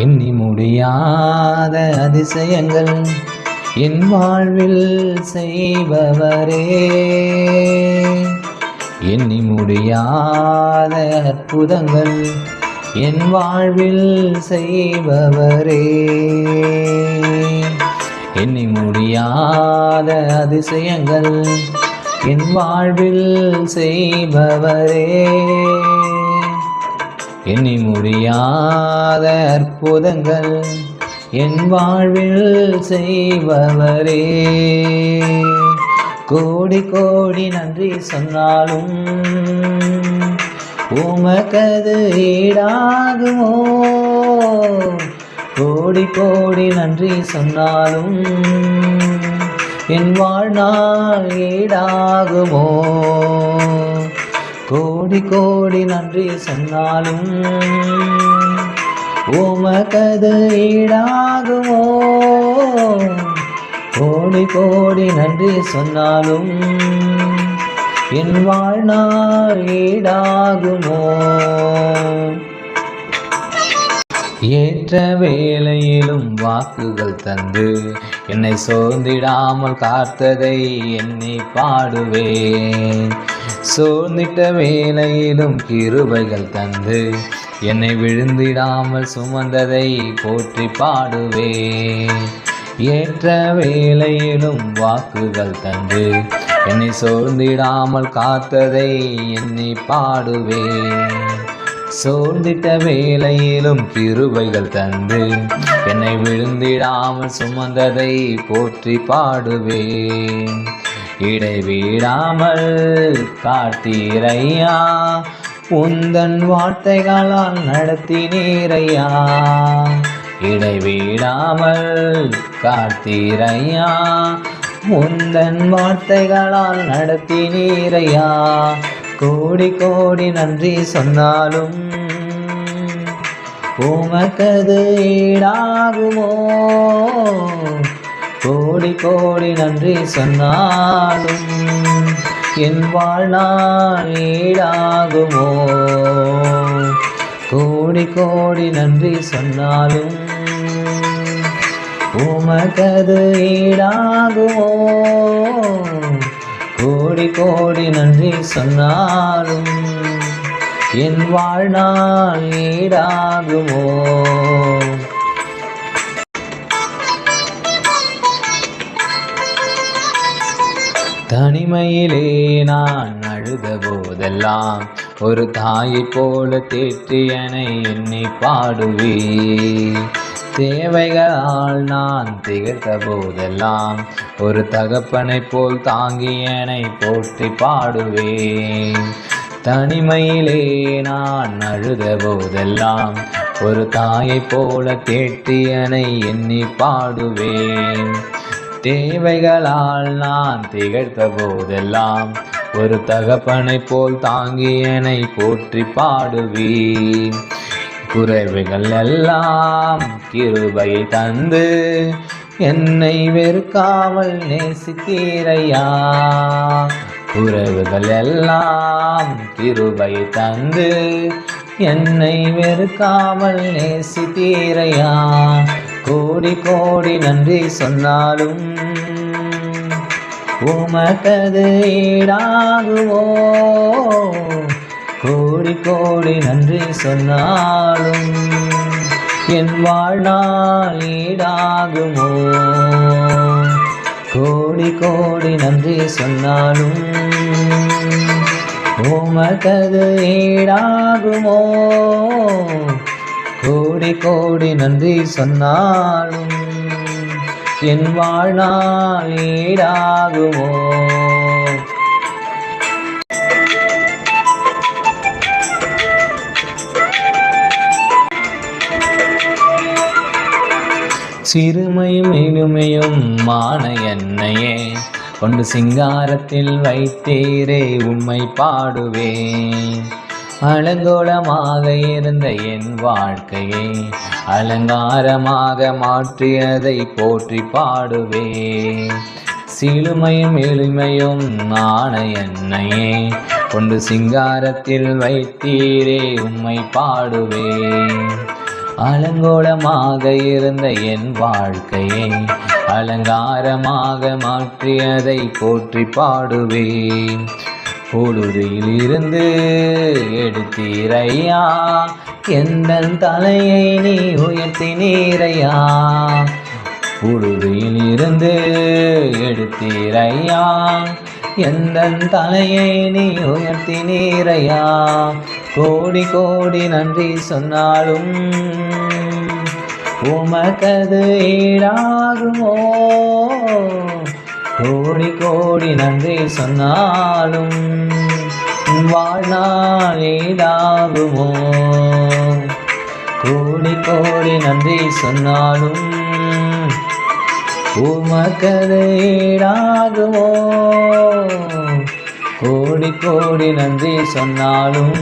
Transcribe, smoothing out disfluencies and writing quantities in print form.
எண்ணி முடியாத அதிசயங்கள் என் வாழ்வில் செய்பவரே, எண்ணி முடியாத அற்புதங்கள் என் வாழ்வில் செய்பவரே, எண்ணி முடியாத அதிசயங்கள் என் வாழ்வில் செய்பவரே, எண்ணி முடியாத அற்புதங்கள் என் வாழ்வில் செய்பவரே. கோடி கோடி நன்றி சொன்னாலும் உமக்கது ஈடாகுமோ, கோடி கோடி நன்றி சொன்னாலும் என் வாழ்நாள் ஈடாகுமோ, கோடி கோடி நன்றி சொன்னாலும் உமக்கது ஈடாகுமோ, கோடி கோடி நன்றி சொன்னாலும் என் வாழ்நாள் ஈடாகுமோ. ஏற்ற வேளையிலும் வாக்குகள் தந்து என்னை சோர்ந்திடாமல் காத்ததை எண்ணி பாடுவேன், சோர்ந்திட்ட வேளையிலும் கிருபைகள் தந்து என்னை விழுந்திடாமல் சுமந்ததை போற்றி பாடுவேன். ஏற்ற வேளையிலும் வாக்குகள் தந்து என்னை சோர்ந்திடாமல் காத்ததை எண்ணி பாடுவேன், சோர்ந்திட்ட வேளையிலும் கிருபைகள் தந்து என்னை விழுந்திடாமல் சுமந்ததை போற்றி பாடுவேன். இடைவிடாமல் காத்தீரையா, உந்தன் வார்த்தைகளால் நடத்தினீரையா, இடைவிடாமல் காத்தீரையா, உந்தன் வார்த்தைகளால் நடத்தினீரையா, கோடி கோடி நன்றி சொன்னாலும் உமக்கது ஈடாகுமோ, கோடி கோடி நன்றி சொன்னாலும் என் வாழ்நாள் ஈடாகுமோ, கோடி கோடி நன்றி சொன்னாலும் உமக்கது ஈடாகுமோ, கோடி கோடி நன்றி சொன்னாலும் என் வாழ்நாள் ஈடாகுமோ. தனிமையிலே நான் அழுத போதெல்லாம் ஒரு தாயை போல தேற்றியனை எண்ணி பாடுவே, தேவைகளால் நான் திகழ்ந்த போதெல்லாம் ஒரு தகப்பனை போல் தாங்கியனை போற்றி பாடுவேன். தனிமையிலே நான் அழுத போதெல்லாம் ஒரு தாயை போல தேற்றியனை எண்ணி பாடுவேன், தேவைகளால் நான் திகழ்ந்த போதெல்லாம் ஒரு தகப்பனை போல் தாங்கியனை போற்றி பாடுவேன். குறைவுகள் எல்லாம் கிருபையை தந்து என்னை வெறுக்காமல் நேசித்தீரையா, குறைவுகள் எல்லாம் கிருபையை தந்து என்னை வெறுக்காமல் நேசித்தீரையா, கோடி கோடி நன்றி சொன்னாலும் உமக்கது ஈடாகுமோ, கோடி கோடி நன்றி சொன்னாலும் என் வாழ்நாள் ஈடாகுமோ, கோடி கோடி நன்றி சொன்னாலும் உமக்கது ஈடாகுமோ, கோடி கோடி நன்றி சொன்னாலும் என் வாழ்நாள் ஈடாகுமோ. சிறுமையும் எளிமையும் மான என்னையே கொண்டு சிங்காரத்தில் வைத்தீரே உம்மை பாடுவேன், அலங்கோலமாக இருந்த என் வாழ்க்கையை அலங்காரமாக மாற்றியதை போற்றி பாடுவேன். சிலுமையும் எளிமையும் ஆன என்னையே கொண்டு சிங்காரத்தில் வைத்தீரே உம்மை பாடுவேன். அலங்கோலமாக இருந்த என் வாழ்க்கையை அலங்காரமாக மாற்றியதை போற்றி பாடுவேன். பொழுதில் இருந்து எடுத்தீரையா, எந்தன் தலையை நீ உயர்த்தினீரையா. பொழுதில் இருந்து எடுத்தீரையா, எந்தன் தலையை நீ உயர்த்தினீரையா. கோடி கோடி நன்றி சொன்னாலும் உமக்கது ஈடாகுமோ. கோடி கோடி நன்றி சொன்னாலும் வாழ்நாள் ஈடாகுமோ. கோடி கோடி நன்றி சொன்னாலும் உமக்கது ஈடாகுமோ. கோடி கோடி நன்றி சொன்னாலும்